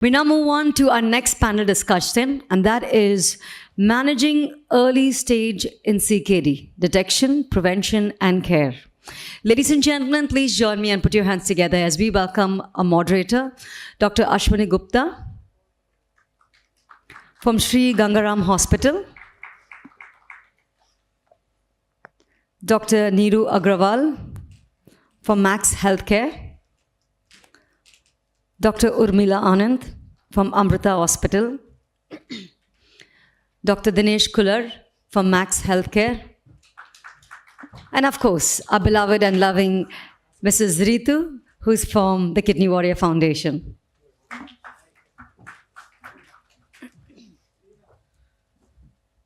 We now move on to our next panel discussion, and that is managing early stage in CKD, detection, prevention, and care. Ladies and gentlemen, please join me and put your hands together as we welcome a moderator, Dr. Ashwini Gupta from Sri Gangaram Hospital, Dr. Neeru Agrawal from Max Healthcare, Dr. Urmila Anand from Amrita Hospital, Dr. Dinesh Kullar from Max Healthcare, and of course, our beloved and loving Mrs. Ritu, who's from the Kidney Warrior Foundation.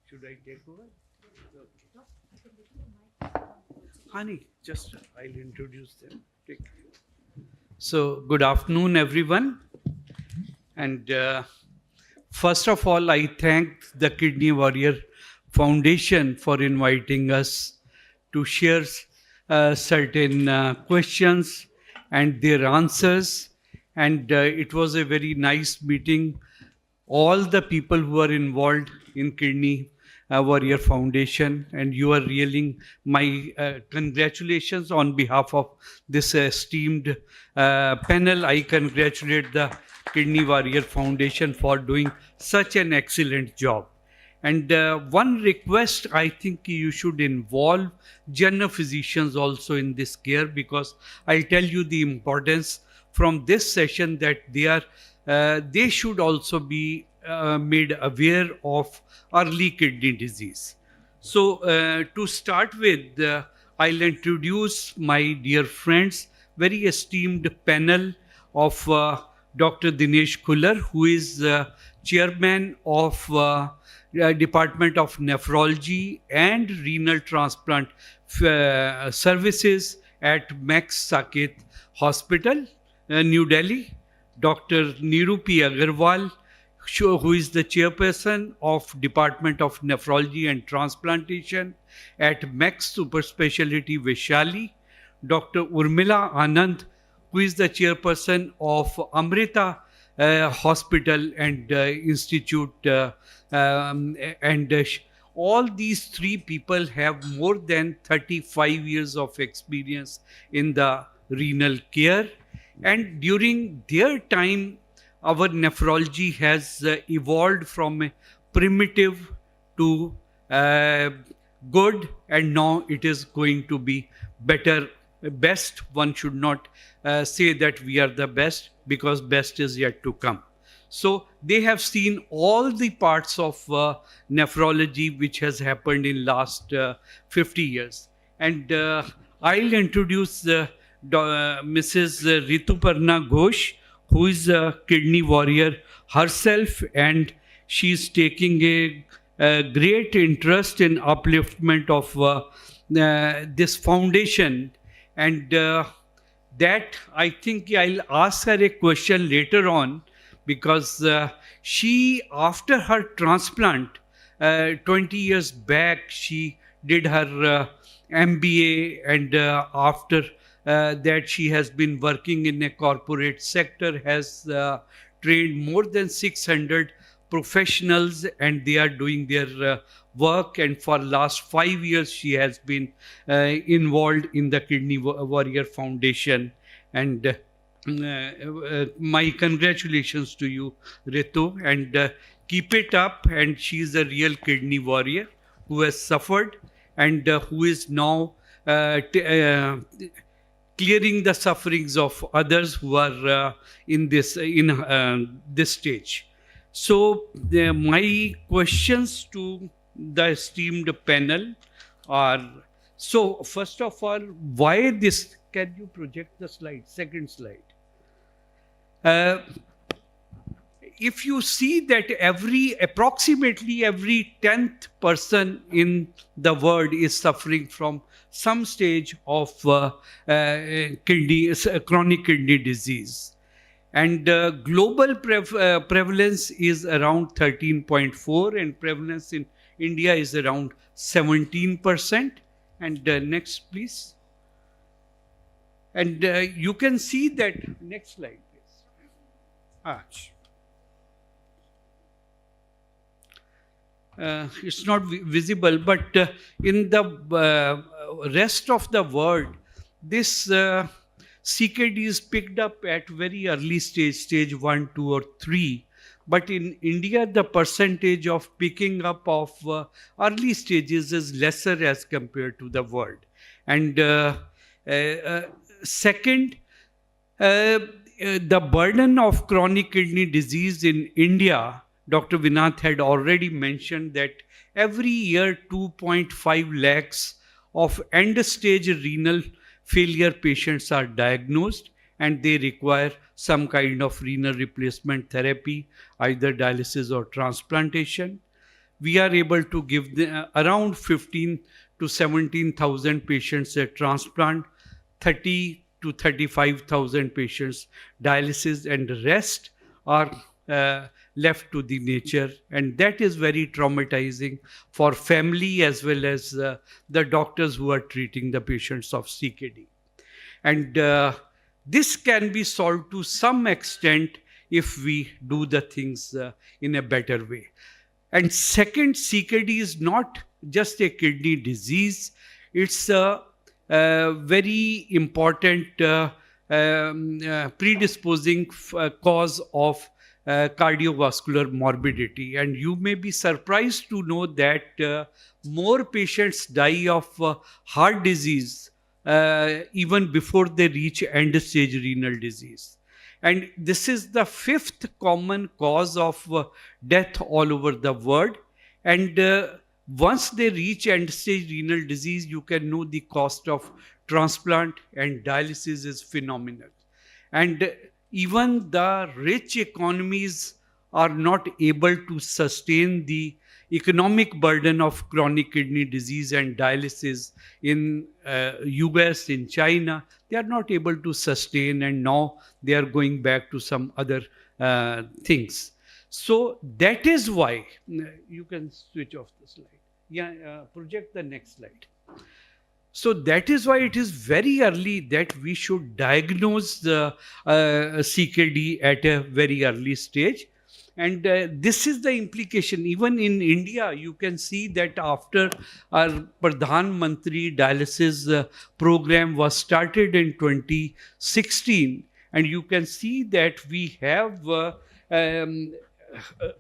Should I take over? Honey, just I'll introduce them. So, good afternoon, everyone. And first of all, I thank the Kidney Warrior Foundation for inviting us to share certain questions and their answers. And it was a very nice meeting. All the people who are involved in Kidney Warrior Foundation, and you are really my congratulations on behalf of this esteemed panel. I congratulate the Kidney Warrior Foundation for doing such an excellent job. And one request, I think you should involve general physicians also in this care, because I'll tell you the importance from this session that they should also be made aware of early kidney disease. So to start with, I'll introduce my dear friends, very esteemed panel of Dr. Dinesh Kullar, who is chairman of Department of Nephrology and Renal Transplant Services at Max Saket Hospital, New Delhi. Dr. Neeru P. Agrawal, who is the chairperson of Department of Nephrology and Transplantation at Max Super Specialty Vaishali. Dr. Urmila Anand, who is the chairperson of Amrita Hospital and Institute. All these three people have more than 35 years of experience in the renal care. And during their time, our nephrology has evolved from a primitive to good, and now it is going to be better, best. One should not say that we are the best, because best is yet to come. So they have seen all the parts of nephrology which has happened in last 50 years. And I'll introduce Mrs. Rituparna Ghosh, who is a kidney warrior herself, and she's taking a great interest in upliftment of this foundation. And that, I think I'll ask her a question later on, because she, after her transplant, 20 years back, she did her MBA, and after that she has been working in a corporate sector, has trained more than 600 professionals, and they are doing their work. And for last 5 years she has been involved in the Kidney Warrior Foundation. And my congratulations to you, Ritu, and keep it up. And she is a real kidney warrior who has suffered, and who is now clearing the sufferings of others who are in this stage. So my questions to the esteemed panel are, so first of all, why this? Can you project the slide, second slide? If you see that approximately every 10th person in the world is suffering from some stage of chronic kidney disease. And global prevalence is around 13.4, and prevalence in India is around 17%. And next, please. And you can see that, next slide, please. it's not visible, but in the rest of the world, this CKD is picked up at very early stage 1, 2, or 3. But in India, the percentage of picking up of early stages is lesser as compared to the world. And second, the burden of chronic kidney disease in India, Dr. Vinath had already mentioned that every year 2.5 lakhs of end-stage renal failure patients are diagnosed, and they require some kind of renal replacement therapy, either dialysis or transplantation. We are able to give around 15 to 17,000 patients a transplant, 30 to 35,000 patients dialysis, and the rest are left to the nature, and that is very traumatizing for family as well as the doctors who are treating the patients of CKD. And this can be solved to some extent if we do the things in a better way. And second, CKD is not just a kidney disease, it's a very important predisposing cause of cardiovascular morbidity. And you may be surprised to know that more patients die of heart disease even before they reach end-stage renal disease. And this is the 5th common cause of death all over the world. And once they reach end-stage renal disease, you can know the cost of transplant and dialysis is phenomenal. And even the rich economies are not able to sustain the economic burden of chronic kidney disease and dialysis in US, in China. They are not able to sustain, and now they are going back to some other things. So that is why, you can switch off the slide. Yeah, project the next slide. So that is why it is very early that we should diagnose the CKD at a very early stage. And this is the implication. Even in India, you can see that after our Pradhan Mantri dialysis program was started in 2016, and you can see that we have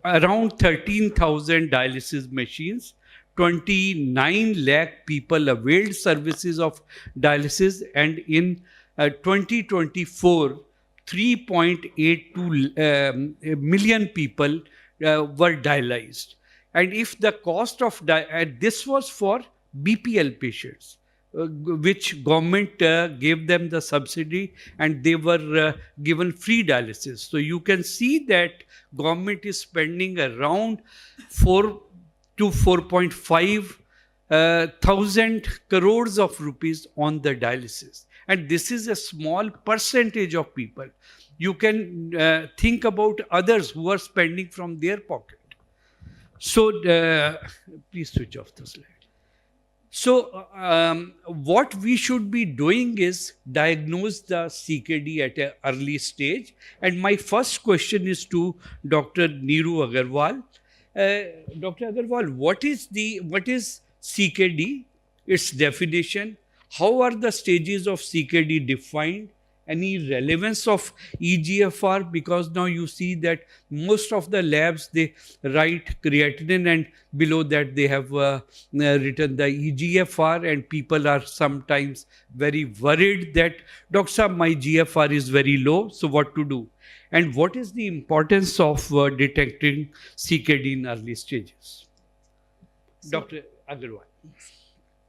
around 13,000 dialysis machines. 29 lakh people availed services of dialysis, and in 2024, 3.82 million people were dialyzed. And if the cost of this was for BPL patients, which government gave them the subsidy, and they were given free dialysis. So you can see that government is spending around 4 to 4.5 thousand crores of rupees on the dialysis. And this is a small percentage of people. You can think about others who are spending from their pocket. So please switch off the slide. So what we should be doing is diagnose the CKD at an early stage. And my first question is to Dr. Neeru Agarwal. Dr. Agarwal, what is CKD, its definition? How are the stages of CKD defined? Any relevance of EGFR? Because now you see that most of the labs, they write creatinine, and below that they have written the EGFR, and people are sometimes very worried that, Doctor Saab, my GFR is very low, so what to do? And what is the importance of detecting CKD in early stages? So, Dr. Agarwal.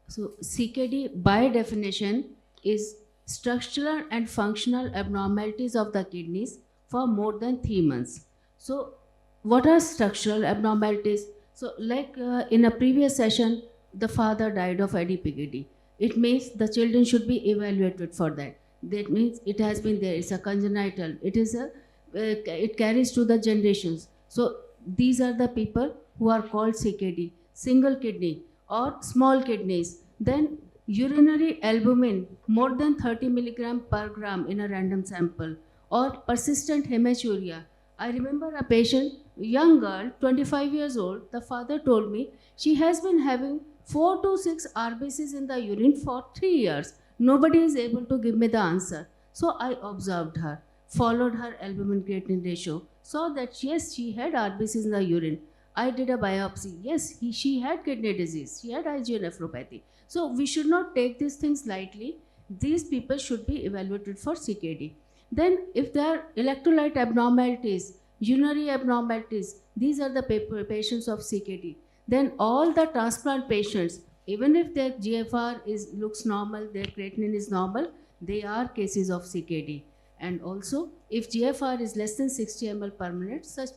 So CKD by definition is structural and functional abnormalities of the kidneys for more than 3 months. So what are structural abnormalities? So like in a previous session, the father died of ADPKD. It means the children should be evaluated for that. That means it has been there. It's a congenital. It carries to the generations. So these are the people who are called CKD, single kidney or small kidneys. Then urinary albumin more than 30 milligram per gram in a random sample, or persistent hematuria. I remember a patient young girl, 25 years old, the father told me she has been having 4 to 6 RBCs in the urine for 3 years. Nobody is able to give me the answer. So I observed her, followed her albumin creatinine ratio, saw that yes, she had RBCs in the urine. I did a biopsy. Yes, she had kidney disease. She had IgA nephropathy. So we should not take these things lightly. These people should be evaluated for CKD. Then, if there are electrolyte abnormalities, urinary abnormalities, these are the patients of CKD. Then all the transplant patients, even if their GFR looks normal, their creatinine is normal, they are cases of CKD. And also, if GFR is less than 60 ml per minute, such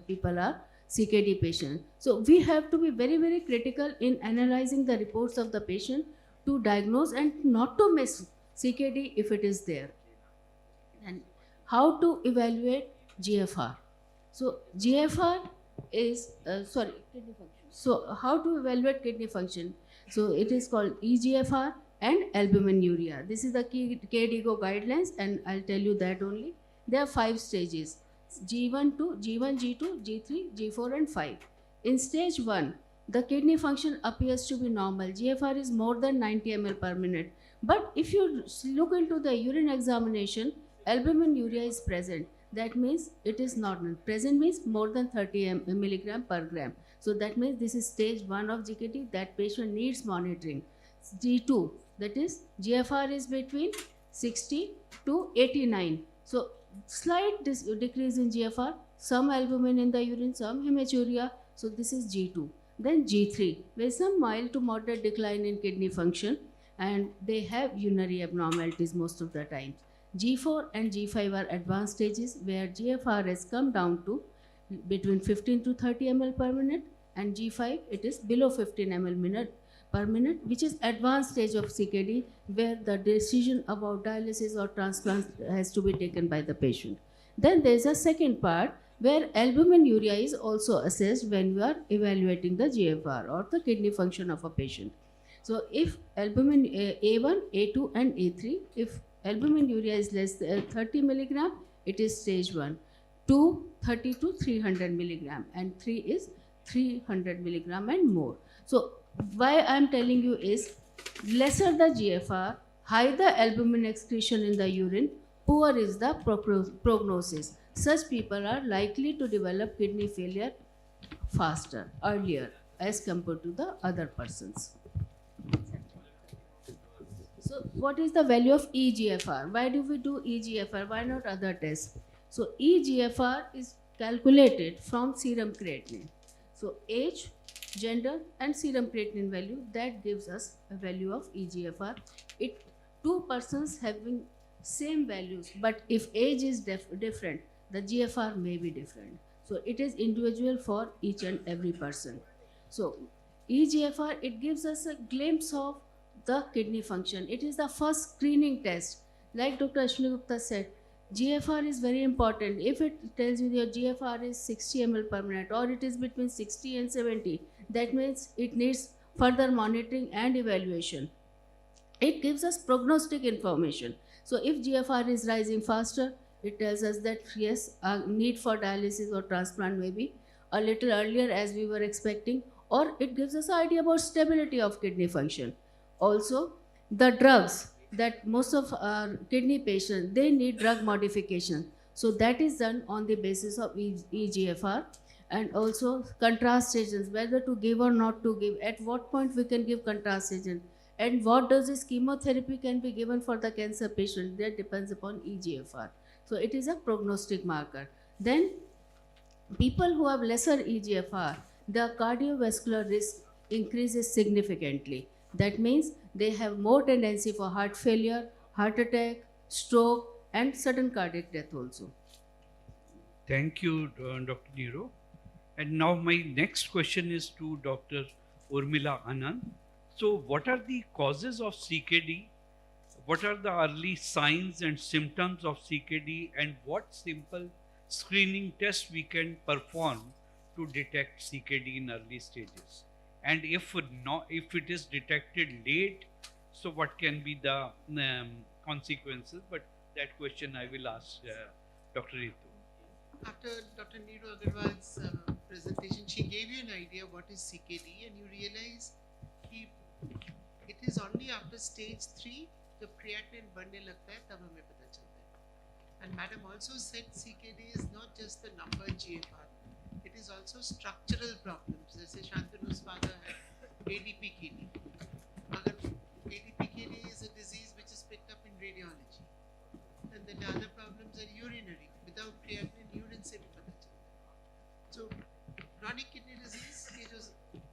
people are CKD patients. So we have to be very, very critical in analyzing the reports of the patient to diagnose and not to miss CKD if it is there. And how to evaluate GFR? So GFR is kidney function. So how to evaluate kidney function? So it is called eGFR and albuminuria. This is the KDIGO guidelines, and I'll tell you that only. There are 5 stages: G1, G1, G2, G3, G4, and 5. In stage 1, the kidney function appears to be normal. GFR is more than 90 ml per minute. But if you look into the urine examination, albuminuria is present. That means it is normal. Present means more than 30 milligram per gram. So that means this is stage 1 of GKD. That patient needs monitoring. G2, that is GFR is between 60 to 89. So slight decrease in GFR, some albumin in the urine, some hematuria. So this is G2. Then G3, there is some mild to moderate decline in kidney function, and they have urinary abnormalities most of the time. G4 and G5 are advanced stages where GFR has come down to between 15 to 30 ml per minute, and G5 it is below 15 ml per minute, which is advanced stage of CKD where the decision about dialysis or transplant has to be taken by the patient. Then there is a second part where albuminuria is also assessed when you are evaluating the GFR or the kidney function of a patient. So if albumin A1, A2 and A3, if albuminuria is less than 30 milligram, it is stage 1. 2, 30 to 300 milligram, and 3 is 300 milligram and more. So why I am telling you is, lesser the GFR, high the albumin excretion in the urine, poor is the prognosis. Such people are likely to develop kidney failure faster, earlier, as compared to the other persons. So what is the value of eGFR? Why do we do eGFR? Why not other tests? So eGFR is calculated from serum creatinine. So age, gender and serum creatinine value, that gives us a value of eGFR. It 2 persons having same values, but if age is different, the GFR may be different. So it is individual for each and every person. So eGFR, it gives us a glimpse of the kidney function. It is the first screening test. Like Dr. Ashwini Gupta said, GFR is very important. If it tells you your GFR is 60 ml per minute or it is between 60 and 70, that means it needs further monitoring and evaluation. It gives us prognostic information. So if GFR is rising faster, it tells us that yes, a need for dialysis or transplant may be a little earlier as we were expecting, or it gives us an idea about stability of kidney function. Also, the drugs that most of our kidney patients, they need drug modification. So that is done on the basis of eGFR, and also contrast agents, whether to give or not to give, at what point we can give contrast agent, and what doses chemotherapy can be given for the cancer patient, that depends upon eGFR. So it is a prognostic marker. Then people who have lesser eGFR, the cardiovascular risk increases significantly. That means they have more tendency for heart failure, heart attack, stroke, and sudden cardiac death also. Thank you, Dr. Nero. And now my next question is to Dr. Urmila Anand. So what are the causes of CKD? What are the early signs and symptoms of CKD, and what simple screening tests we can perform to detect CKD in early stages? And if it is detected late, so what can be the consequences? But that question I will ask Dr. Ritu. After Dr. Neeru Agarwal's presentation, she gave you an idea what is CKD, and you realize it is only after stage 3 जब creatinine बढ़ने लगता है तब हमें पता चलता है. And madam also said CKD is not just the number GFR, it is also structural problems. जैसे Shantnu's father had ADP kidney. अगर ADP kidney is a disease which is picked up in radiology. And then the other problems are urinary. Without creatinine, urine से भी पता चलता है. So chronic kidney disease के जो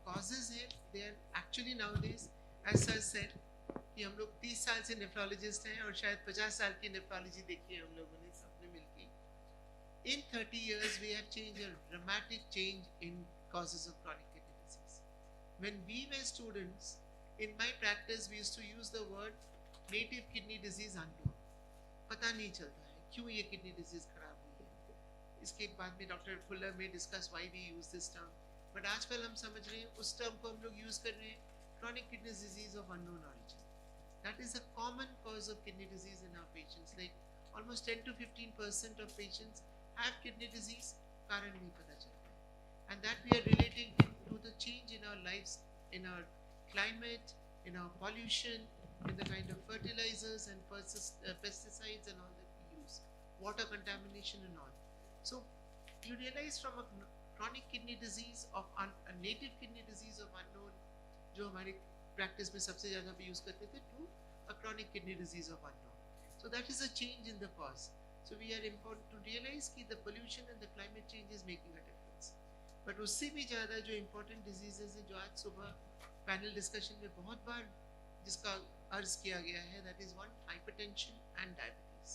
causes हैं, they are actually nowadays, as sir said, कि हम लोग 30 साल से nephrologist हैं और शायद 50 साल की nephrology देखी है हम लोगों ने सबने मिलके. In 30 years, we have changed a dramatic change in causes of chronic kidney disease. When we were students, in my practice, we used to use the word native kidney disease unknown. पता नहीं चलता है क्यों ये kidney disease खराब हुई है. इसके बाद में डॉक्टर फुलर में discuss why we use this term, but आजकल हम समझ रहे हैं उस टर्म को हम लोग यूज कर रहे हैं chronic kidney disease of unknown origin. That is a common cause of kidney disease in our patients. Like almost 10 to 15% of patients have kidney disease, कारण नहीं पता चलता है. And that we are relating to the change in our lives, in our climate, in our pollution, in the kind of fertilizers and pesticides and all that we use, water contamination and all. So you realize from a chronic kidney disease of a native kidney disease of unknown, जो हमारी practice में सबसे ज़्यादा भी use करते थे, to a chronic kidney disease of unknown. So that is a change in the cause. So we are important to realize कि the pollution and the climate change is making a difference. But उससे भी ज़्यादा जो important diseases हैं जो आज सुबह panel discussion में बहुत बार जिसका अर्ज किया गया है, that is one, hypertension and diabetes.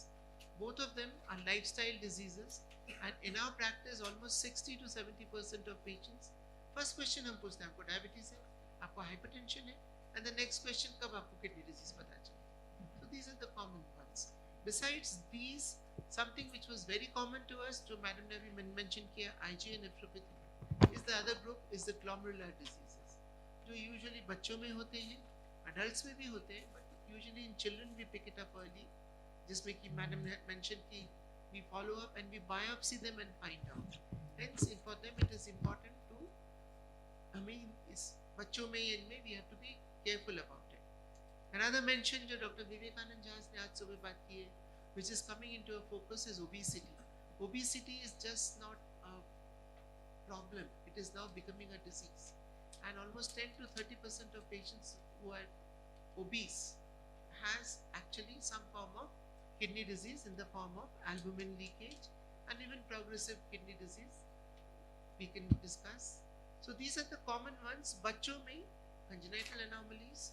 Both of them are lifestyle diseases, and in our practice almost 60 to 70% of patients, first question हम पूछते हैं आपको डायबिटीज है, आपको हाइपरटेंशन है, and the next question कब आपको किडनी डिजीज पता चले. So these are the common ones. Besides these, something which was very common to us, जो मैडम ने अभी mention किया, IgA nephropathy, is the other group is the glomerular diseases, जो usually बच्चों में होते हैं, adults में भी होते हैं, but usually in children we pick it up early, जिसमें कि मैडम ने mention कि we follow up and we biopsy them and find out. Hence, for them it is important to, I mean, इस बच्चों में इनमें we have to be careful about it. Another mention जो doctor Vivekananda झाज ने आज सुबह बात की है, which is coming into a focus, is obesity. Obesity is just not a problem; it is now becoming a disease, and almost 10 to 30% of patients who are obese has actually some form of kidney disease in the form of albumin leakage and even progressive kidney disease we can discuss. So these are the common ones. बच्चों में congenital anomalies,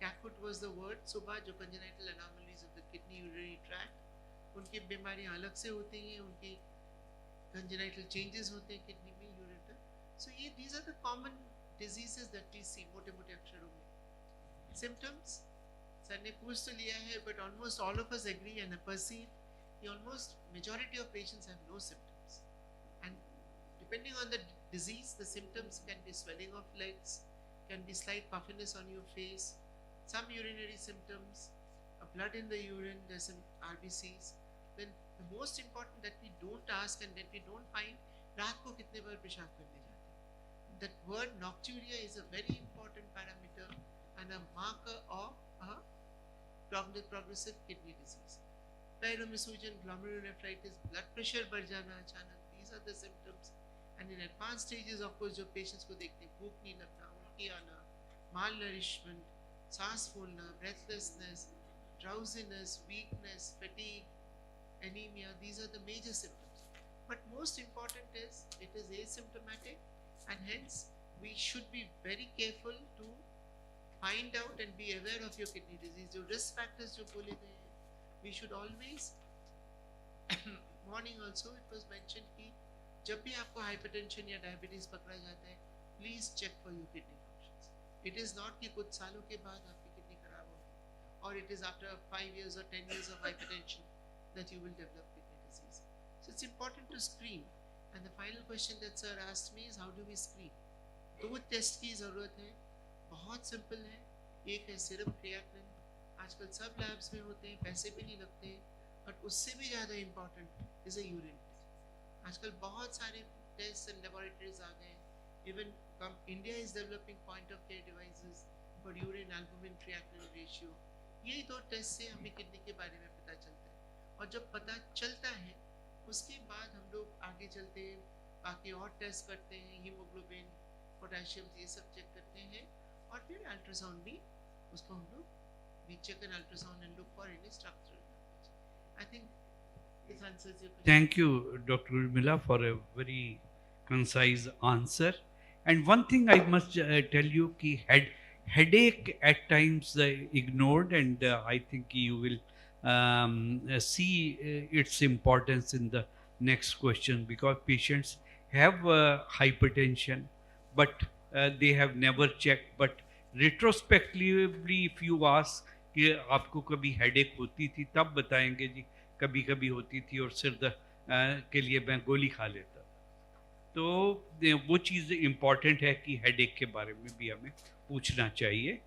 CAFUT was the word सुबह, जो congenital anomalies of the kidney urinary tract, उनकी बीमारियां अलग से होती हैं, उनकी congenital changes होते हैं kidney में, ureter. So ये these are the common diseases that we see मोटे मोटे अक्षरों में. Symptoms, सर ने पूछ तो लिया है, but almost all of us agree and perceive कि almost majority of patients have no symptoms, and depending on the disease, the symptoms can be swelling of legs, can be slight puffiness on your face, some urinary symptoms, a blood in the urine, there's some RBCs. Then the most important that we don't ask and that we don't find रात को कितने बार पेशाब करने जाते हैं. That word nocturia is a very important parameter and a marker of a progressive kidney disease. पैरों में सूजन, glomerulonephritis, blood pressure बढ़ जाना अचानक, these are the symptoms. And in advanced stages, of course, जो patients को देखते हैं, भूख नहीं लगना, उल्टी आना, malnourishment, सांस फूलना, breathlessness, drowsiness, weakness, fatigue, anemia, these are the major symptoms. But most important is it is asymptomatic, and hence we should be very careful to find out and be aware of your kidney disease. जो risk factors जो बोले गए हैं, we should always morning also it was mentioned कि जब भी आपको hypertension या diabetes पकड़ा जाता है, please check for your kidney functions. It is not कि कुछ सालों के बाद आपकी किडनी खराब होगी, or it is after 5 years or 10 years of hypertension that you will develop kidney disease. So it's important to screen. And the final question that sir asked me is how do we screen? दो test की जरूरत है, बहुत simple है. एक है सिर्फ creatinine, आजकल सब लैब्स में होते हैं, पैसे भी नहीं लगते हैं, बट उससे भी ज़्यादा important is a urine test. आजकल बहुत सारे टेस्ट एंड लेबोरेटरीज आ गए हैं। Even India is developing point of care devices for urine albumin creatinine ratio. यही दो टेस्ट से हमें किडनी के बारे में पता चलता है, और जब पता चलता है उसके बाद हम लोग आगे चलते हैं, बाकी और टेस्ट करते हैं, हीमोग्लोबिन, पोटेशियम, ये सब चेक करते हैं, और फिर अल्ट्रासाउंड भी उसको हम लोग we check an ultrasound and look for any structural damage. I think this answers your question. Thank you, Dr. Urmila, for a very concise answer. And one thing I must tell you, ki headache at times ignored, and I think you will see its importance in the next question, because patients have hypertension, but they have never checked. But retrospectively, if you ask कि आपको कभी headache होती थी, तब बताएंगे जी कभी कभी होती थी और सिर दर्द के लिए मैं गोली खा लेता। तो वो चीज़ इम्पॉर्टेंट है कि हेडेक के बारे में भी हमें पूछना चाहिए।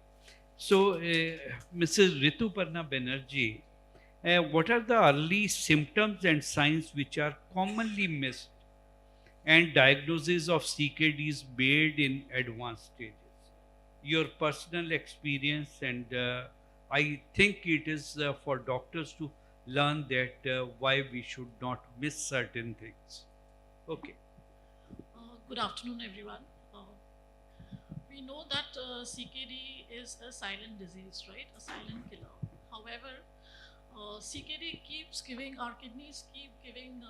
So Mrs Rituparna Banerjee, what are the early symptoms and signs which are commonly missed and diagnosis of CKD is made in advanced stages? Your personal experience, and I think it is for doctors to learn that why we should not miss certain things. Okay. Good afternoon, everyone. We know that CKD is a silent disease, right? A silent killer. However, CKD keeps giving, our kidneys keep giving,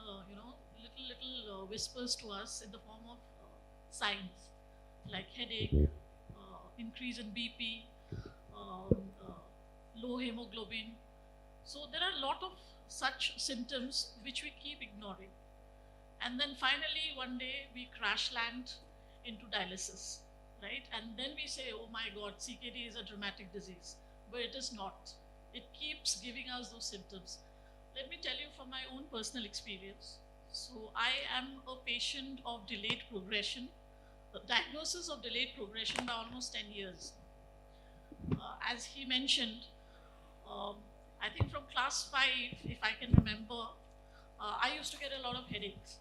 little whispers to us in the form of signs like headache, increase in BP, low hemoglobin. So there are a lot of such symptoms which we keep ignoring. And then finally, one day we crash land into dialysis, right? And then we say, oh my God, CKD is a dramatic disease, but it is not. It keeps giving us those symptoms. Let me tell you from my own personal experience. So I am a patient of delayed progression, diagnosis of delayed progression by almost 10 years. As he mentioned, I think from class 5, if I can remember, I used to get a lot of headaches.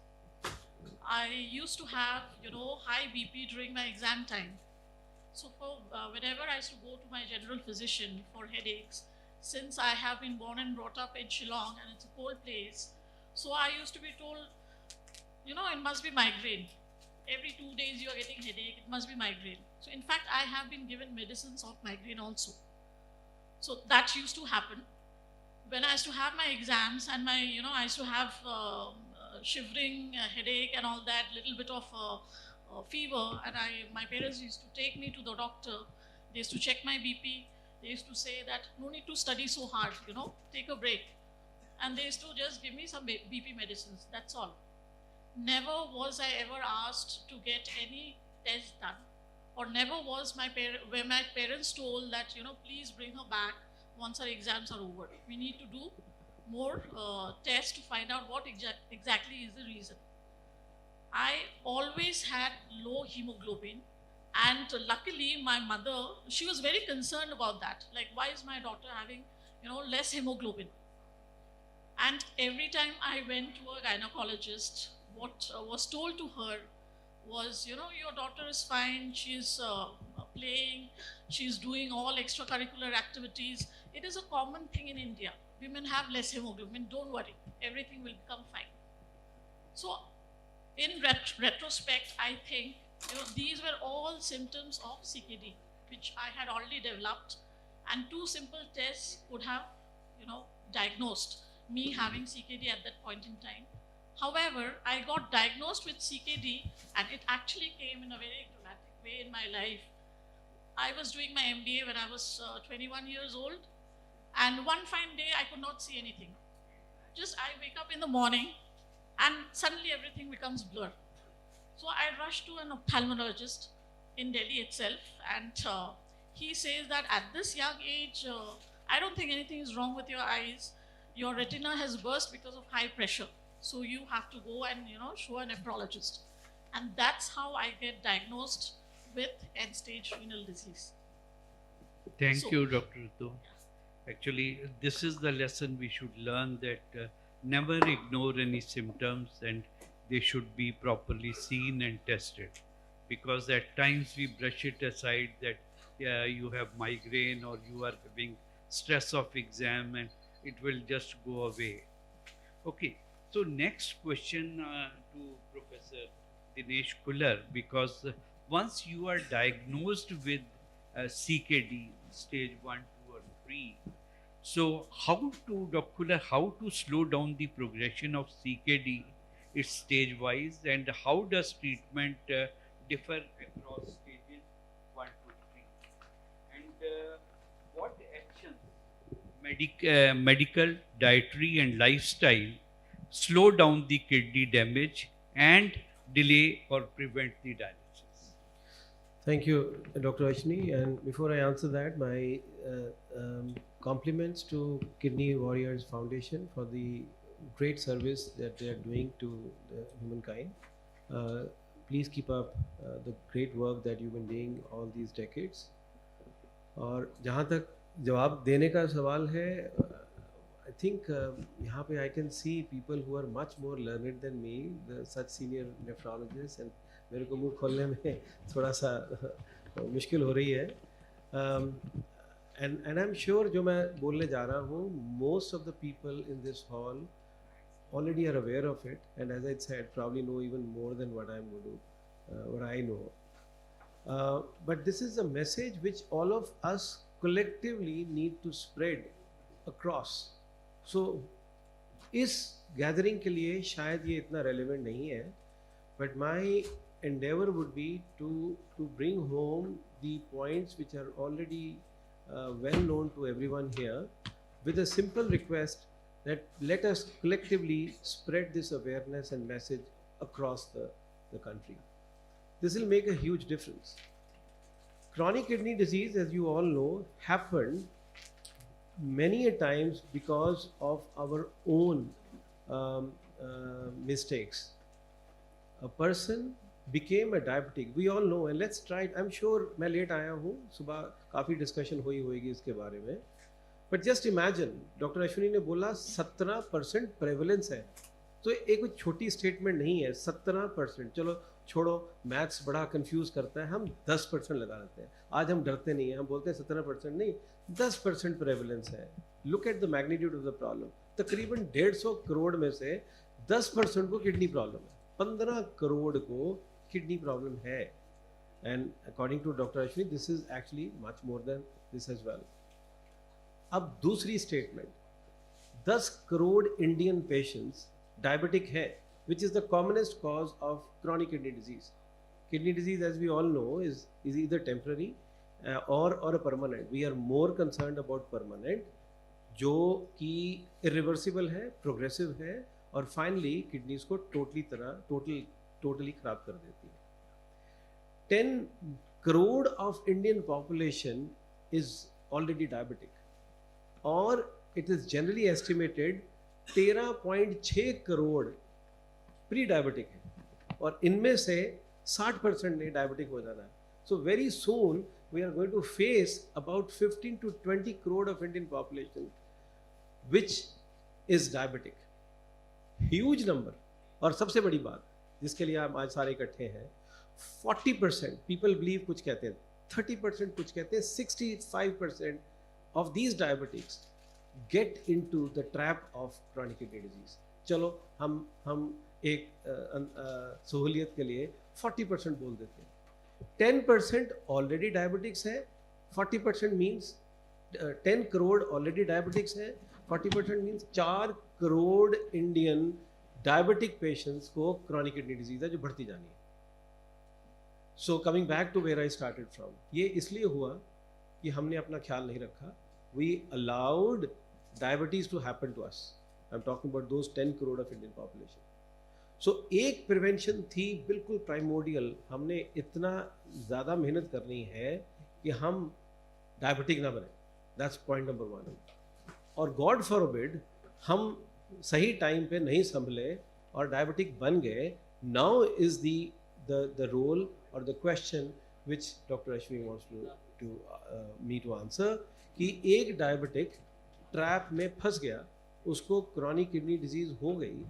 I used to have, high BP during my exam time. So for whenever I used to go to my general physician for headaches, since I have been born and brought up in Shillong and it's a cold place, so I used to be told, it must be migraine. Every 2 days you are getting headache, it must be migraine. So in fact, I have been given medicines of migraine also. So that used to happen. When I used to have my exams and I used to have shivering, headache and all that, little bit of fever, and my parents used to take me to the doctor. They used to check my BP. They used to say that no need to study so hard, take a break. And they used to just give me some BP medicines, that's all. Never was I ever asked to get any test done, or never was where my parents told that, please bring her back once our exams are over. We need to do more tests to find out what exactly is the reason. I always had low hemoglobin, and luckily my mother, she was very concerned about that. Like, why is my daughter having, less hemoglobin? And every time I went to a gynecologist, what was told to her was, your daughter is fine, she's playing, she's doing all extracurricular activities. It is a common thing in India. Women have less hemoglobin, don't worry, everything will become fine. So in retrospect, I think these were all symptoms of CKD, which I had already developed, and 2 simple tests could have, diagnosed me having CKD at that point in time. However, I got diagnosed with CKD, and it actually came in a very dramatic way in my life. I was doing my MBA when I was 21 years old, and one fine day I could not see anything. Just I wake up in the morning and suddenly everything becomes blur. So I rushed to an ophthalmologist in Delhi itself, and he says that at this young age, I don't think anything is wrong with your eyes. Your retina has burst because of high pressure. So you have to go and show a nephrologist. And that's how I get diagnosed with end-stage renal disease. Thank you, Dr. Ritu. Actually, this is the lesson we should learn, that never ignore any symptoms, and they should be properly seen and tested, because at times we brush it aside that yeah, you have migraine or you are having stress of exam and it will just go away. Okay, so next question to Professor Dinesh Kullar, because once you are diagnosed with CKD stage 1, 2 or 3, so how to, Dr. Kullar, how to slow down the progression of CKD, its stage wise, and how does treatment differ across stages 1 to 3? And what actions, medical, dietary, and lifestyle slow down the kidney damage and delay or prevent the dialysis? Thank you, Dr. Ashni. And before I answer that, my compliments to Kidney Warriors Foundation for the great service that they are doing to the humankind. Please keep up the great work that you've been doing all these decades. और जहाँ तक जवाब देने का सवाल है, I think यहाँ पे I can see people who are much more learned than me, such senior nephrologists, and मेरे को मुंह खोलने में थोड़ा सा मुश्किल हो रही है. And I'm sure जो मैं बोलने जा रहा हूँ, most of the people in this hall already are aware of it, and as I said, probably know even more than what I'm going to, what I know. But this is a message which all of us collectively need to spread across. So इस gathering के लिए शायद ये इतना relevant नहीं है, but my endeavor would be to bring home the points which are already well known to everyone here, with a simple request that let us collectively spread this awareness and message across the country. This will make a huge difference. Chronic kidney disease, as you all know, happened many a times because of our own mistakes. A person became a diabetic. We all know, and let's try it. I'm sure मैं late आया हूँ, सुबह काफ़ी discussion हुई होगी इसके बारे में. But just imagine, doctor Ashwini ने बोला 17% प्रेवलेंस है. तो एक छोटी स्टेटमेंट नहीं है. 17%, चलो छोड़ो, मैथ्स बड़ा कंफ्यूज करता है, हम 10% लगा देते हैं. आज हम डरते नहीं हैं, हम बोलते हैं 17% नहीं, 10% प्रेवलेंस है. Look at the magnitude of the problem. तकरीबन 150 करोड़ में से 10% को किडनी प्रॉब्लम है, 15 करोड़ को किडनी प्रॉब्लम है. And according to doctor Ashwini, this is actually much more than this as well. अब दूसरी statement, 10 crore Indian patients diabetic है, which is the commonest cause of chronic kidney disease. Kidney disease, as we all know, is either temporary or a permanent. We are more concerned about permanent, जो कि irreversible है, progressive है, और finally kidneys को totally खराब कर देती है. 10 crore of Indian population is already diabetic, और it is generally estimated 13.6 crore pre diabetic है, और इनमें से 60% ने डायबिटिक हो जाना है. So very soon we are going to face about 15 to 20 crore of Indian population which is diabetic. Huge number. और सबसे बड़ी बात जिसके लिए हम आज सारे इकट्ठे हैं, 40% पीपल बिलीव, कुछ कहते हैं 30%, कुछ कहते हैं 65% of these diabetics get in to the trap of chronic kidney disease. चलो हम एक सहूलियत के लिए 40% बोल देते हैं. 10% ऑलरेडी डायबिटिक्स है, 40% मीन्स 10 करोड़ ऑलरेडी डायबिटिक्स है, 40% means 4 crore Indian diabetic patients को क्रॉनिक किडनी डिजीज है जो बढ़ती जानी है. So coming back to where I started from, ये इसलिए हुआ कि हमने अपना ख्याल नहीं रखा. We allowed diabetes to happen to us. I am talking about those 10 crore of Indian population. So एक प्रिवेंशन थी बिल्कुल प्राइमोडियल. हमने इतना ज़्यादा मेहनत करनी है कि हम डायबिटिक ना बने. That's point number 1. और गॉड फॉरबिड हम सही टाइम पे नहीं संभले और डायबिटिक बन गए. नाउ इज द रोल और the question which doctor Ashwini wants to me to answer, कि एक डायबिटिक ट्रैप में फंस गया, उसको क्रॉनिक किडनी डिजीज हो गई,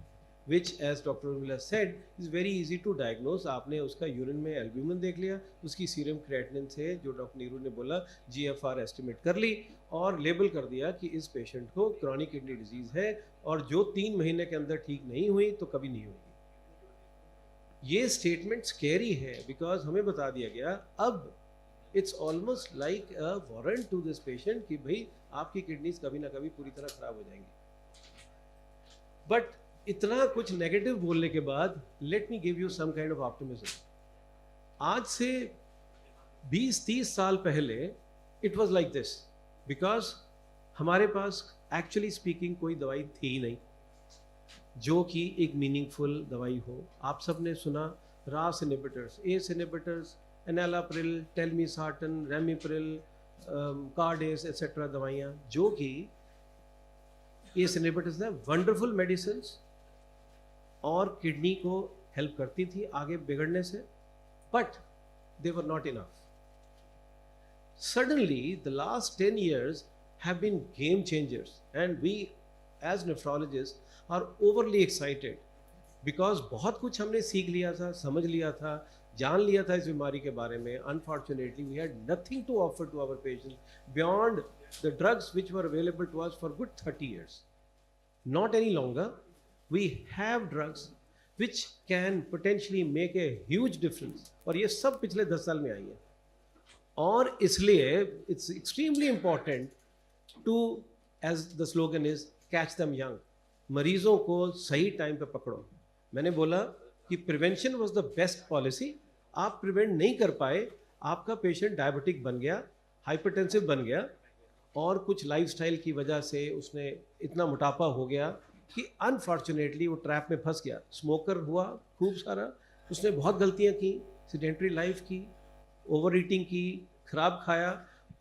which as Dr. Urmila said is very easy to diagnose. आपने उसका यूरिन में एल्ब्यूमिन देख लिया, उसकी सीरम क्रिएटिनिन से जो डॉक्टर नीरू ने बोला GFR एस्टिमेट कर ली और लेबल कर दिया कि इस पेशेंट को क्रॉनिक किडनी डिजीज़ है और जो 3 महीने के अंदर ठीक नहीं हुई तो कभी नहीं होगी। ये स्टेटमेंट स्कैरी है बिकॉज हमें बता दिया गया अब it's almost like a warrant to this patient कि भाई आपकी किडनीज कभी ना कभी पूरी तरह खराब हो जाएंगी। बट इतना कुछ नेगेटिव बोलने के बाद let me give you some kind of optimism. आज से 20-30 साल पहले it was like this because हमारे पास एक्चुअली स्पीकिंग कोई दवाई थी ही नहीं जो कि एक मीनिंगफुल दवाई हो। आप सब ने सुना रास inhibitors, S inhibitors, enalapril, telmisartan, ramipril, Cardace etcetera दवाइयाँ जो कि एस इनहिबिटर्स है वंडरफुल मेडिसिन्स और किडनी को हेल्प करती थी आगे बिगड़ने से, but they were not enough. Suddenly, the last 10 years have been game changers, and we, as nephrologists, are overly excited because बहुत कुछ हमने सीख लिया था, समझ लिया था, जान लिया था इस बीमारी के बारे में। Unfortunately, we had nothing to offer to our patients beyond the drugs which were available to us for good 30 years. Not any longer. We have drugs which can potentially make a huge difference, और ये सब पिछले 10 साल में आई हैं। और इसलिए it's extremely important to, as the slogan is, catch them young. मरीजों को सही टाइम पे पकड़ो। मैंने बोला कि prevention was the best policy. आप प्रिवेंट नहीं कर पाए, आपका पेशेंट डायबिटिक बन गया, हाइपरटेंसिव बन गया और कुछ लाइफस्टाइल की वजह से उसने इतना मोटापा हो गया कि अनफॉर्चुनेटली वो ट्रैप में फंस गया। स्मोकर हुआ खूब सारा, उसने बहुत गलतियाँ की, सेडेंटरी लाइफ की, ओवर ईटिंग की, खराब खाया,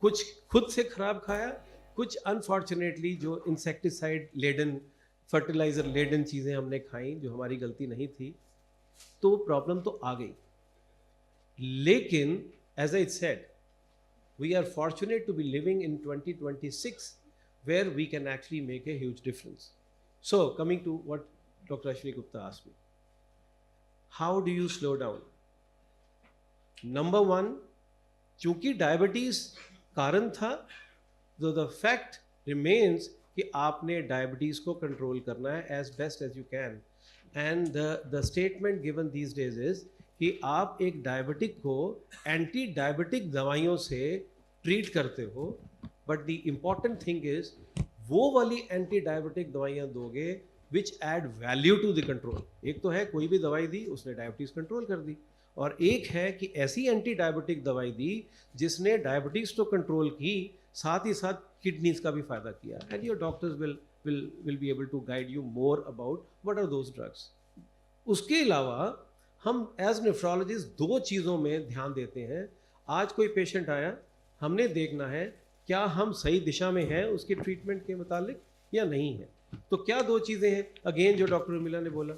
कुछ खुद से खराब खाया, कुछ अनफॉर्चुनेटली जो इंसेक्टिसाइड लेडन, फर्टिलाइज़र लेडन चीज़ें हमने खाई जो हमारी गलती नहीं थी, तो प्रॉब्लम तो आ गई। लेकिन as I said, we are fortunate to be living in 2026 where we can actually make a huge difference. So coming to what Dr. Ashwini Gupta asked me, how do you slow down? Number one, चूंकि diabetes कारण था, तो the fact remains कि आपने diabetes को control करना है as best as you can. And the statement given these days is कि आप एक डायबिटिक को एंटी डायबिटिक दवाइयों से ट्रीट करते हो, but the important thing is वो वाली एंटी डायबिटिक दवाइयाँ दोगे which add value to the control. एक तो है कोई भी दवाई दी उसने डायबिटीज कंट्रोल कर दी, और एक है कि ऐसी एंटी डायबिटिक दवाई दी जिसने डायबिटीज तो कंट्रोल की, साथ ही साथ किडनीज का भी फायदा किया। And your doctors will be able to guide you more about what are those drugs. उसके अलावा हम एज नेफ्रोलॉजिस्ट 2 चीज़ों में ध्यान देते हैं। आज कोई पेशेंट आया, हमने देखना है क्या हम सही दिशा में हैं उसके ट्रीटमेंट के मुतालिक या नहीं है। तो क्या 2 चीज़ें हैं, अगेन जो डॉक्टर उर्मिला ने बोला,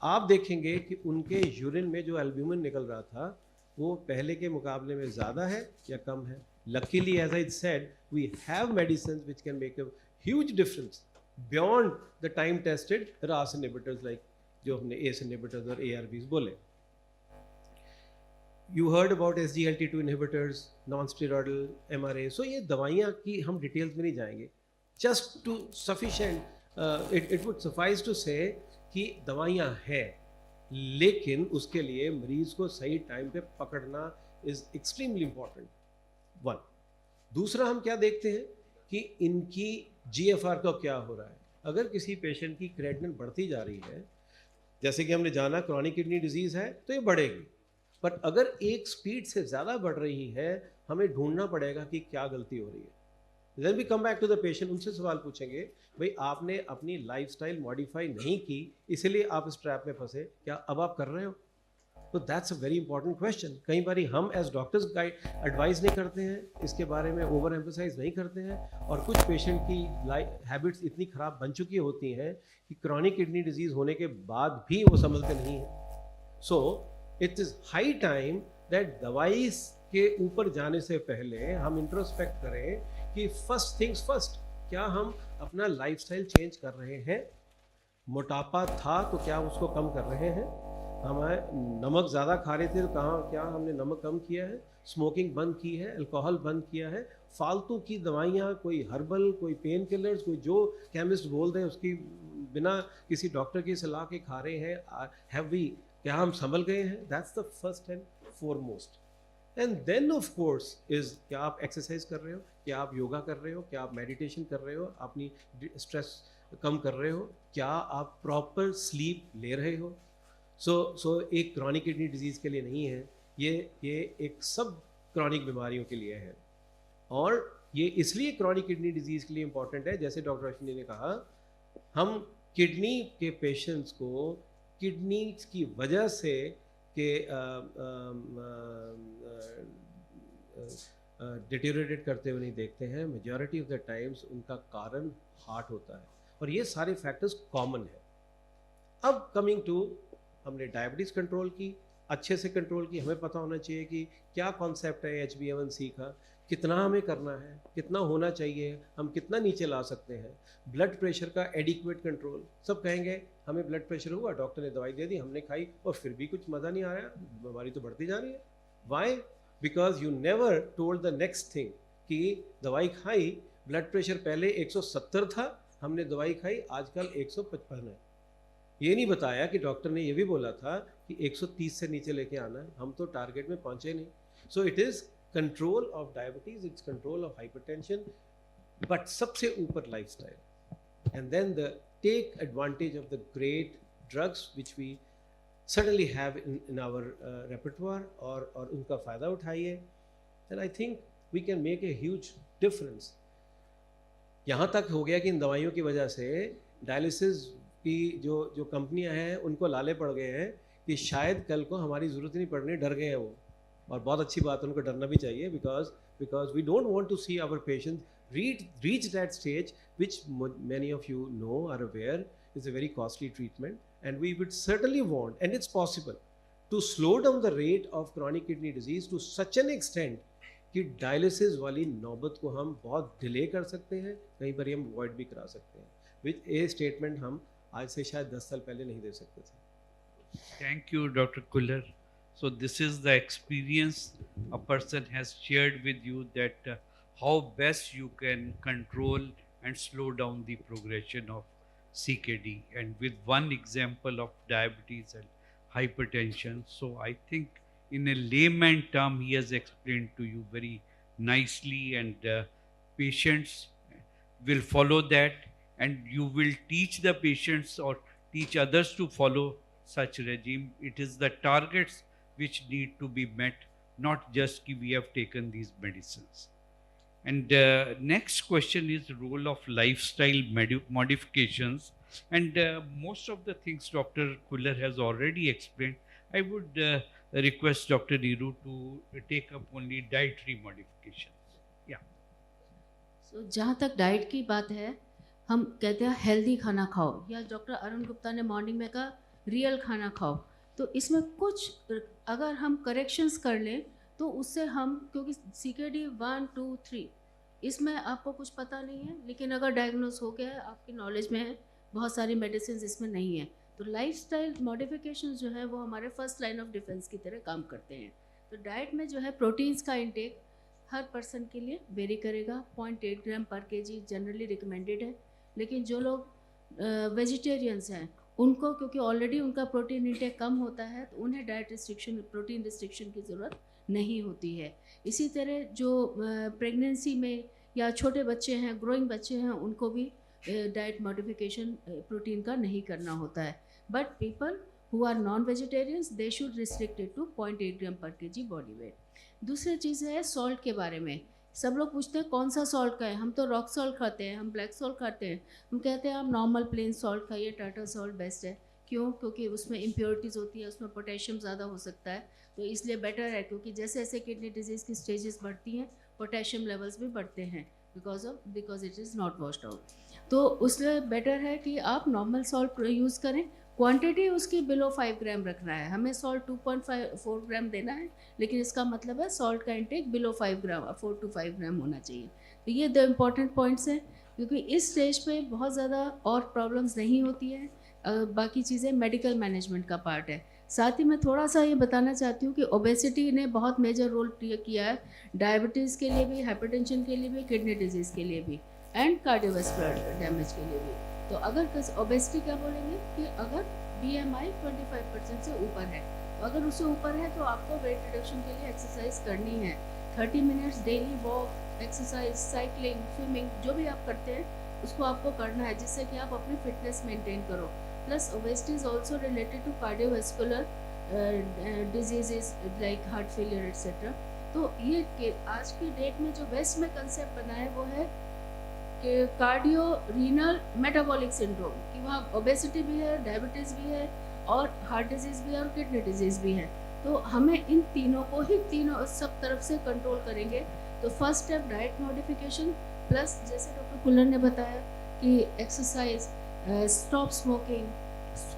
आप देखेंगे कि उनके यूरिन में जो एल्ब्यूमिन निकल रहा था वो पहले के मुकाबले में ज़्यादा है या कम है। Luckily as I said, we have medicine which can make a huge difference beyond the time tested RAS inhibitors, like जो हमने एस इनहिबिटर्स और ARBs बोले। You heard about SGLT2 inhibitors, non steroidal MRA। So ये दवाइयाँ की हम details में नहीं जाएंगे, just to sufficient it would suffice to say कि दवाइयाँ हैं, लेकिन उसके लिए मरीज को सही टाइम पे पकड़ना इज एक्सट्रीमली इम्पॉर्टेंट। 1, दूसरा हम क्या देखते हैं कि इनकी GFR का क्या हो रहा है। अगर किसी पेशेंट की क्रेटिनिन बढ़ती जा रही है, जैसे कि हमने जाना क्रॉनिक किडनी डिजीज़ है तो ये बढ़ेगी, बट अगर एक स्पीड से ज़्यादा बढ़ रही है, हमें ढूंढना पड़ेगा कि क्या गलती हो रही है। Then we come back to the patient, उनसे सवाल पूछेंगे, भाई आपने अपनी लाइफस्टाइल मॉडिफाई नहीं की इसलिए आप इस ट्रैप में फंसे, क्या अब आप कर रहे हो? तो that's a very important question. कई बार हम एज डॉक्टर्स गाइड एडवाइस नहीं करते हैं, इसके बारे में ओवर एम्फसाइज नहीं करते हैं, और कुछ पेशेंट की हैबिट्स इतनी ख़राब बन चुकी होती हैं कि क्रॉनिक किडनी डिजीज़ होने के बाद भी वो समझते नहीं हैं। सो it is high time that दवाई के ऊपर जाने से पहले हम इंट्रोस्पेक्ट करें कि फर्स्ट थिंग्स फर्स्ट, क्या हम अपना लाइफस्टाइल चेंज कर रहे हैं। मोटापा था तो क्या उसको कम कर रहे हैं? हमारे नमक ज़्यादा खा रहे थे तो कहाँ क्या हमने नमक कम किया है? स्मोकिंग बंद की है, अल्कोहल बंद किया है, फालतू की दवाइयाँ, कोई हर्बल, कोई पेन किलर्स, कोई जो केमिस्ट बोल दें उसकी बिना किसी डॉक्टर की सलाह के खा रहे हैं, हैव वी, क्या हम संभल गए हैं? That's the first and foremost. And then of course is, क्या आप एक्सरसाइज कर रहे हो, क्या आप योगा कर रहे हो, क्या आप मेडिटेशन कर रहे हो, अपनी स्ट्रेस कम कर रहे हो, क्या आप प्रॉपर स्लीप ले रहे हो? सो एक क्रॉनिक किडनी डिजीज़ के लिए नहीं है ये एक सब क्रॉनिक बीमारियों के लिए है। और ये इसलिए क्रॉनिक किडनी डिजीज़ के लिए इम्पॉर्टेंट है, जैसे डॉक्टर अश्विनी ने कहा, हम किडनी के पेशेंट्स को किडनी की वजह से के डिटेरियोरेट करते हुए नहीं देखते हैं। मेजॉरिटी ऑफ द टाइम्स उनका कारण हार्ट होता है, और ये सारे फैक्टर्स कॉमन है। अब कमिंग टू, हमने डायबिटीज़ कंट्रोल की, अच्छे से कंट्रोल की। हमें पता होना चाहिए कि क्या कॉन्सेप्ट है HbA1c का, कितना हमें करना है, कितना होना चाहिए, हम कितना नीचे ला सकते हैं। ब्लड प्रेशर का एडिक्वेट कंट्रोल। सब कहेंगे हमें ब्लड प्रेशर हुआ, डॉक्टर ने दवाई दे दी, हमने खाई और फिर भी कुछ मज़ा नहीं आ रहा, बीमारी तो बढ़ती जा रही है। Why? Because you never told the next thing कि दवाई खाई, ब्लड प्रेशर पहले 170 था, हमने दवाई खाई, आजकल 155 है। ये नहीं बताया कि डॉक्टर ने ये भी बोला था कि 130 से नीचे लेके आना है, हम तो टारगेट में पहुंचे नहीं। So it is control of diabetes, it's control of hypertension, but सबसे ऊपर lifestyle, and then the take advantage of the great drugs which we suddenly have in our repertoire, और उनका फ़ायदा उठाइए, and I think we can make a huge difference. यहाँ तक हो गया कि इन दवाइयों की वजह से डायलिसिस की जो कंपनियां हैं उनको लाले पड़ गए हैं कि शायद कल को हमारी ज़रूरत नहीं पड़नी, डर गए हैं वो। और बहुत अच्छी बात है, उनको डरना भी चाहिए, because we don't want to see our patients reach that stage, which many of you know, are aware, is a very costly treatment, and we would certainly want, and it's possible, to slow down the rate of chronic kidney disease to such an extent कि dialysis वाली नौबत को हम बहुत delay कर सकते हैं, कहीं पर हम अवॉइड भी करा सकते हैं, विच ए स्टेटमेंट हम आज से शायद 10 साल पहले नहीं दे सकते थे। Thank you, Dr. Kuller. So this is the experience a person has shared with you, that how best you can control and slow down the progression of CKD, and with one example of diabetes and hypertension. So I think in a layman term he has explained to you very nicely, and patients will follow that, and you will teach the patients or teach others to follow such regime. It is the targets which need to be met, not just कि we have taken these medicines. And next question is role of lifestyle modifications, and most of the things Dr. Kuller has already explained. I would request Dr. Niru to take up only dietary modifications. Yeah. So, जहाँ तक diet की बात है, हम कहते हैं healthy खाना खाओ, या डॉक्टर अरुण गुप्ता ने मॉर्निंग में कहा रियल खाना खाओ। तो इसमें कुछ अगर हम करेक्शंस कर लें तो उससे हम, क्योंकि CKD 1, 2, 3 इसमें आपको कुछ पता नहीं है, लेकिन अगर डायग्नोस हो गया है, आपकी नॉलेज में है, बहुत सारी मेडिसिन इसमें नहीं है, तो लाइफस्टाइल मॉडिफिकेशन जो है वो हमारे फर्स्ट लाइन ऑफ डिफेंस की तरह काम करते हैं। तो डाइट में जो है प्रोटीन्स का इंटेक हर पर्सन के लिए वेरी करेगा। 0.8 gram per KG generally recommended है, लेकिन जो लोग वेजिटेरियंस हैं उनको, क्योंकि ऑलरेडी उनका प्रोटीन इंटेक कम होता है, तो उन्हें डाइट रिस्ट्रिक्शन, प्रोटीन रिस्ट्रिक्शन की ज़रूरत नहीं होती है। इसी तरह जो प्रेगनेंसी में या छोटे बच्चे हैं, ग्रोइंग बच्चे हैं, उनको भी डाइट मॉडिफिकेशन प्रोटीन का नहीं करना होता है। But people who are non vegetarians, they should restricted to 0.8 gram per KG body weight. दूसरी चीज़ है सॉल्ट के बारे में। सब लोग पूछते हैं कौन सा सॉल्ट का है, हम तो रॉक सॉल्ट खाते हैं, हम ब्लैक सॉल्ट खाते हैं, हम कहते हैं आप नॉर्मल प्लेन सॉल्ट खाइए, टाटा सॉल्ट बेस्ट है। क्यों? क्योंकि उसमें इम्प्योरिटीज़ होती है, उसमें पोटेशियम ज़्यादा हो सकता है, तो इसलिए बेटर है। क्योंकि जैसे जैसे किडनी डिजीज़ की स्टेजेस बढ़ती हैं, पोटेशियम लेवल्स भी बढ़ते हैं because it is not washed out. तो उसलिए बेटर है कि आप नॉर्मल सॉल्ट यूज़ करें। क्वांटिटी उसकी बिलो 5 ग्राम रखना है। हमें सॉल्ट 2.4 ग्राम देना है, लेकिन इसका मतलब है सॉल्ट का इंटेक बिलो 5 ग्राम, 4 to 5 ग्राम होना चाहिए। तो ये 2 इम्पॉर्टेंट पॉइंट्स हैं, क्योंकि इस स्टेज पे बहुत ज़्यादा और प्रॉब्लम्स नहीं होती हैं। बाकी चीज़ें मेडिकल मैनेजमेंट का पार्ट है। साथ ही मैं थोड़ा सा ये बताना चाहती हूँ कि ओबेसिटी ने बहुत मेजर रोल प्ले किया है डायबिटीज़ के लिए भी, हाइपरटेंशन के लिए भी, किडनी डिजीज़ के लिए भी एंड कार्डियोवास्कुलर डैमेज के लिए भी। तो अगर ओबेसिटी क्या बोलेंगे कि अगर BMI 25% से ऊपर है, तो अगर उससे ऊपर है तो आपको वेट रिडक्शन के लिए एक्सरसाइज करनी है। 30 minutes daily walk, exercise, cycling, swimming, जो भी आप करते हैं उसको आपको करना है, जिससे कि आप अपनी फिटनेस मेंटेन करो। Plus obesity is also related to cardiovascular diseases like heart failure etcetera. तो ये आज की डेट में जो वेस्ट में कंसेप्ट बना है वो है कि कार्डियो रीनल मेटाबॉलिक सिंड्रोम, कि वहाँ ओबेसिटी भी है, डायबिटीज़ भी है और हार्ट डिजीज़ भी है और किडनी डिजीज़ भी है। तो हमें इन तीनों को ही तीनों सब तरफ से कंट्रोल करेंगे। तो first step diet modification, plus जैसे डॉक्टर कुल्लर ने बताया कि exercise, stop smoking,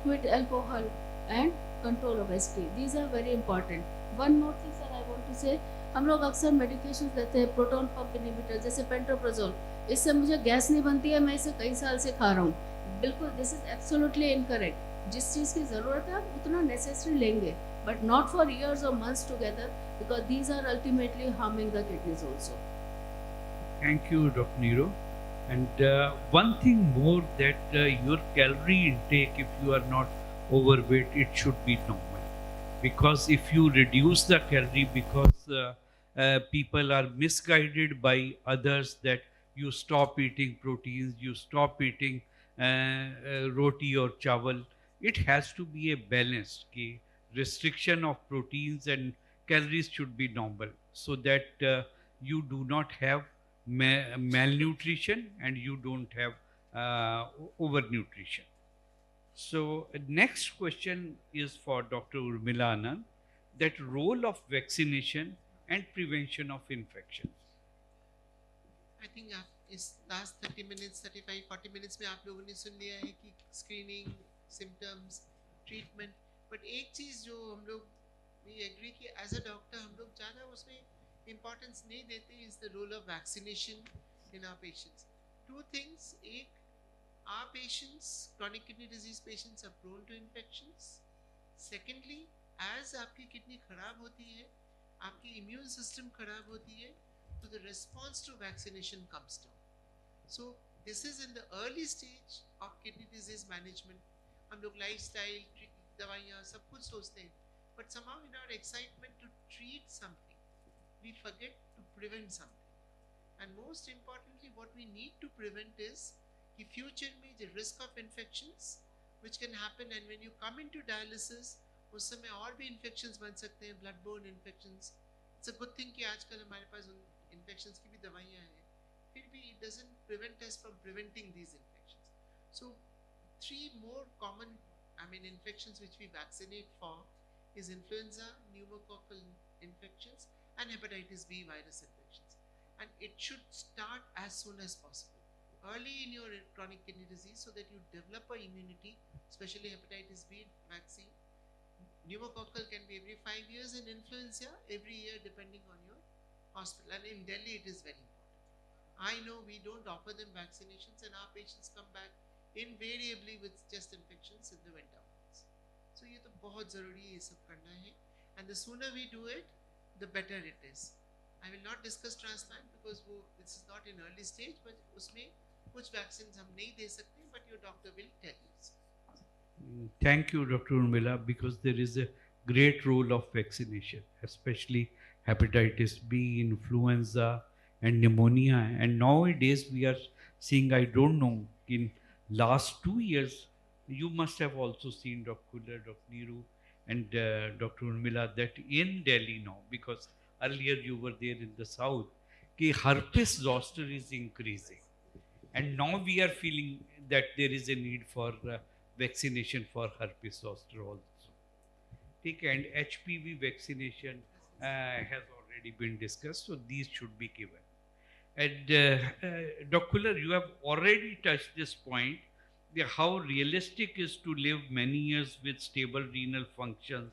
quit alcohol and control obesity, these are very important. One more thing sir I want to say, हम लोग अक्सर मेडिकेशन लेते हैं, प्रोटॉन पंप इनहिबिटर जैसे पेंटोप्राजोल, इससे मुझे गैस नहीं बनती है, मैं इसे कई साल से खा रहा हूँ। बिल्कुल दिस इज एब्सोल्युटली इनकरेक्ट। जिस चीज़ की ज़रूरत है आप उतना नेसेसरी लेंगे, बट नॉट फॉर ईयर्स और months together, because these are ultimately harming the kidneys also. Thank you, Dr. Nero. And one thing more, that your calorie intake, if you are not overweight, it should be normal. Because if you reduce the calorie, because people are misguided by others that you stop eating proteins, you stop eating roti or chawal, it has to be a balance. Ki restriction of proteins and calories should be normal, so that you do not have malnutrition and you don't have overnutrition. So next question is for Dr. Urmila Anand, that role of vaccination and prevention of infection. I think आप इस last 30 minutes 35 40 minutes में आप लोगों ने सुन लिया है कि screening, symptoms, treatment, but एक चीज़ जो हम लोग वी एग्री कि एज अ डॉक्टर हम लोग ज़्यादा उसमें इम्पोर्टेंस नहीं देते, is the role of vaccination in our patients. Two things, एक, our patients, chronic kidney disease patients, are prone to infections. Secondly, as आपकी किडनी खराब होती है, आपकी immune system खराब होती है, तो the response to vaccination comes down. So this is in the early stage of kidney disease management. हम लोग lifestyle, दवाइयाँ सब कुछ सोचते हैं, but somehow in our excitement to treat something, we forget to prevent something. And most importantly, what we need to prevent is कि future में the risk of infections which can happen, and when you come into dialysis उस समय और भी infections बन सकते हैं, blood borne infections. It's a good thing कि आजकल हमारे पास उन infections की भी दवाइयाँ हैं, फिर भी it doesn't prevent us from preventing these infections. So 3 more common infections which we vaccinate for is influenza, pneumococcal infections and hepatitis B virus infections, and it should start as soon as possible, early in your chronic kidney disease, so that you develop a immunity, especially hepatitis B vaccine. Pneumococcal can be every 5 years, and influenza every year depending on your hospital. And in Delhi it is very important. I know we don't offer them vaccinations and our patients come back invariably with chest infections in the winter months. So ये तो बहुत ज़रूरी है ये सब करना है, and the sooner we do it, the better it is. I will not discuss transplant because this is not in early stage, but उसमें कुछ vaccines हम नहीं दे सकते, but your doctor will tell you. Thank you, Dr. Urmila, because there is a great role of vaccination, especially hepatitis B, influenza and pneumonia. And nowadays we are seeing, I don't know, in last 2 years, you must have also seen, Dr. Kuller, Dr. Neeru and Dr. Urmila, that in Delhi now, because earlier you were there in the south, कि herpes zoster is increasing, and now we are feeling that there is a need for vaccination for herpes zoster also. Okay, and HPV vaccination has already been discussed, so these should be given. And Dr. Kuller, you have already touched this point, how realistic is to live many years with stable renal functions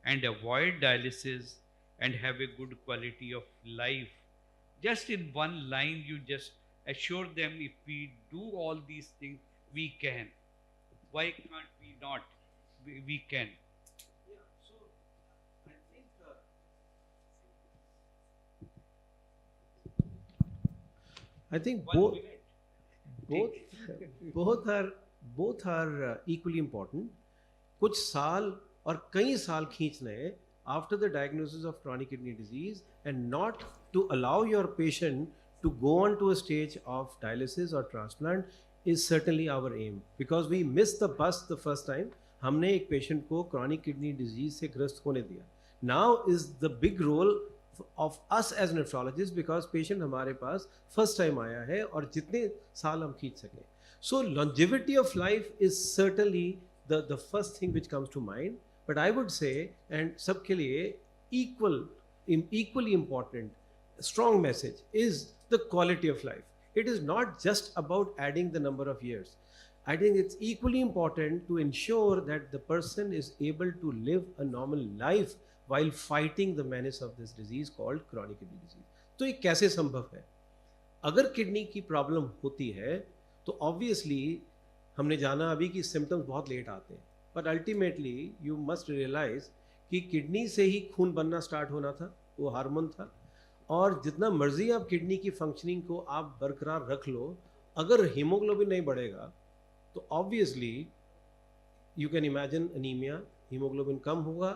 and avoid dialysis and have a good quality of life. Just in one line, you just assure them, if we do all these things, we can. Why can't we not? We can. Yeah, so I think One both minute. both both are equally important. कुछ साल और कई साल खींचने after the diagnosis of chronic kidney disease and not to allow your patient to go on to a stage of dialysis or transplant is certainly our aim, because we missed the bus the first time. हमने एक patient को chronic kidney disease से ग्रस्त होने दिया. Now is the big role of us as nephrologists, because patient हमारे पास first time आया है और जितने साल हम खींच सकें. So longevity of life is certainly the first thing which comes to mind. But I would say, and सबके लिए equally important, strong message is the quality of life. It is not just about adding the number of years. I think it's equally important to ensure that the person is able to live a normal life while fighting the menace of this disease called chronic kidney disease. तो ये कैसे संभव है? अगर kidney की problem होती है तो ऑब्वियसली हमने जाना अभी कि सिम्टम्स बहुत लेट आते हैं, but ultimately you must realise कि किडनी से ही खून बनना स्टार्ट होना था, वो हार्मोन था, और जितना मर्जी आप किडनी की फंक्शनिंग को आप बरकरार रख लो, अगर हीमोग्लोबिन नहीं बढ़ेगा तो obviously you can imagine anaemia, haemoglobin कम होगा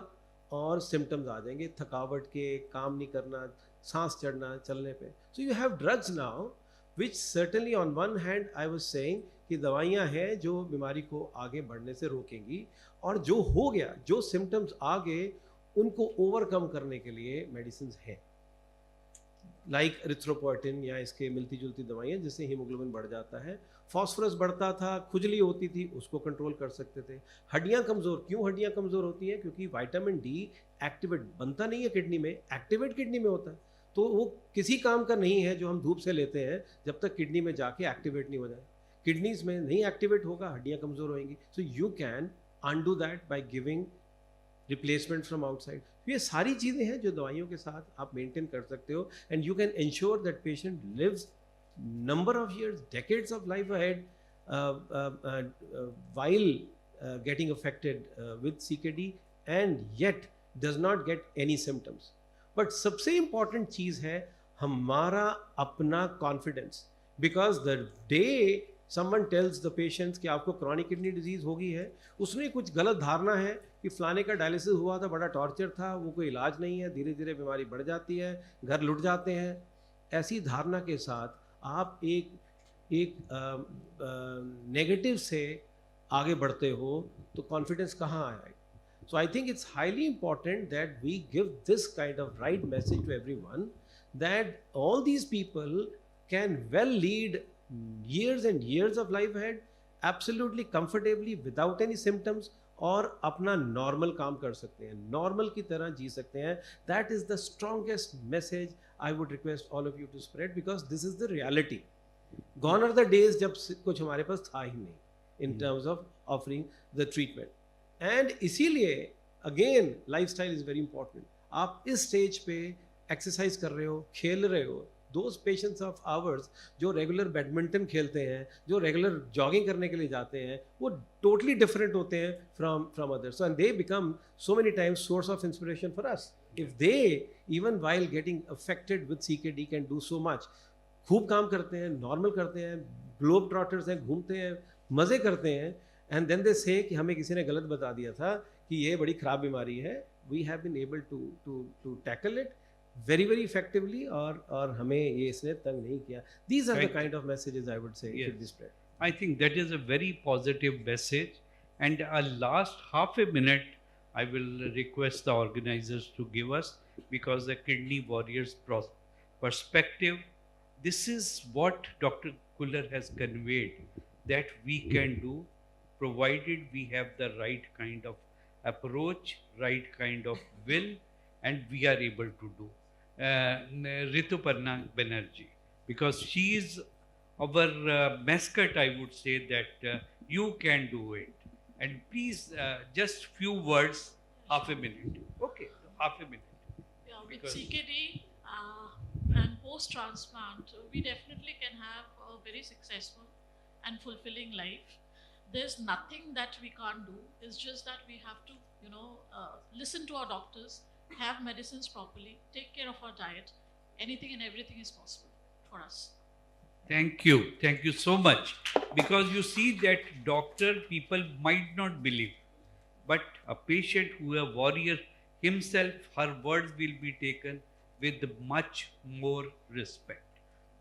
और सिम्टम्स आ जाएंगे, थकावट के, काम नहीं करना, सांस चढ़ना चलने पे. So you have drugs now which certainly on one hand I was saying कि दवाइयाँ हैं जो बीमारी को आगे बढ़ने से रोकेंगी, और जो हो गया, जो सिम्टम्स आ गए, उनको ओवरकम करने के लिए मेडिसिन हैं, लाइक एरिथ्रोपोएटिन या इसके मिलती जुलती दवाइयाँ जिससे हीमोग्लोबिन बढ़ जाता है. फॉस्फोरस बढ़ता था, खुजली होती थी, उसको कंट्रोल कर सकते थे. हड्डियाँ कमज़ोर, क्यों हड्डियाँ कमज़ोर होती हैं? क्योंकि विटामिन डी एक्टिवेट बनता नहीं है किडनी में, एक्टिवेट किडनी में होता है. तो वो किसी काम का नहीं है जो हम धूप से लेते हैं जब तक किडनी में जाके एक्टिवेट नहीं हो जाए. किडनीज में नहीं एक्टिवेट होगा, हड्डियाँ कमज़ोर होएंगी. So you can undo that by giving replacement from outside. ये सारी चीज़ें हैं जो दवाइयों के साथ आप मेंटेन कर सकते हो, and you can ensure that patient lives number of years, decades of life ahead while getting affected with CKD and yet does not get any symptoms. But सबसे important चीज़ है हमारा अपना confidence, because the day someone tells the patients कि आपको chronic kidney disease होगी है, उसने कुछ गलत धारणा है कि फलाने का डायलिसिस हुआ था, बड़ा टॉर्चर था, वो कोई इलाज नहीं है, धीरे धीरे बीमारी बढ़ जाती है, घर लुट जाते हैं. ऐसी धारणा के साथ आप एक नेगेटिव से आगे बढ़ते हो तो कॉन्फिडेंस कहाँ आएगा? So I think it's highly important that we give this kind of right message to everyone that all these people can well lead years and years of life ahead absolutely comfortably without any symptoms, और अपना normal काम कर सकते हैं, normal की तरह जी सकते हैं. That is the strongest message I would request all of you to spread, because this is the reality. Gone are the days जब कुछ हमारे पास था ही नहीं in terms of offering the treatment. And इसीलिए again lifestyle is very important. आप इस स्टेज पे एक्सरसाइज कर रहे हो, खेल रहे हो, those patients of ours जो रेगुलर बैडमिंटन खेलते हैं, जो रेगुलर जॉगिंग करने के लिए जाते हैं, वो टोटली डिफरेंट होते हैं from others. So and they become so many times source of inspiration for us. If they even while getting affected with CKD can do so much, खूब काम करते हैं, नॉर्मल करते हैं, ग्लोब ट्रॉटर्स हैं, घूमते हैं, मज़े करते हैं, एंड देन दे से कि हमें किसी ने गलत बता दिया था कि ये बड़ी ख़राब बीमारी है. We have been able to tackle it very very effectively, और हमें ये इसने तंग नहीं किया. These are the Right. kind of messages I would say should be spread. I think that is a very positive message. And a last half a minute, I will request the organizers to give us, because the Kidney Warriors perspective, this is what Dr. Kuller has conveyed, that we can do, provided we have the right kind of approach, right kind of will, and we are able to do. Rituparna Banerjee, because she is our mascot, I would say that you can do it. And please, just few words, half a minute. Okay, half a minute. Yeah, with Because- CKD and post-transplant, we definitely can have a very successful and fulfilling life. there's nothing that we can't do. It's just that we have to, listen to our doctors, have medicines properly, take care of our diet. Anything and everything is possible for us. Thank you. Thank you so much. Because you see that doctor people might not believe, but a patient who a warrior himself, her words will be taken with much more respect.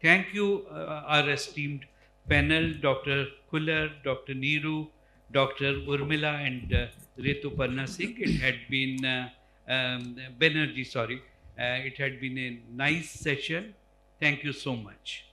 Thank you, our esteemed panel, Dr. Kular, Dr. Neeru, Dr. Urmila, and Ritu Parna Singh. It had been Banerjee, sorry. It had been a nice session. Thank you so much.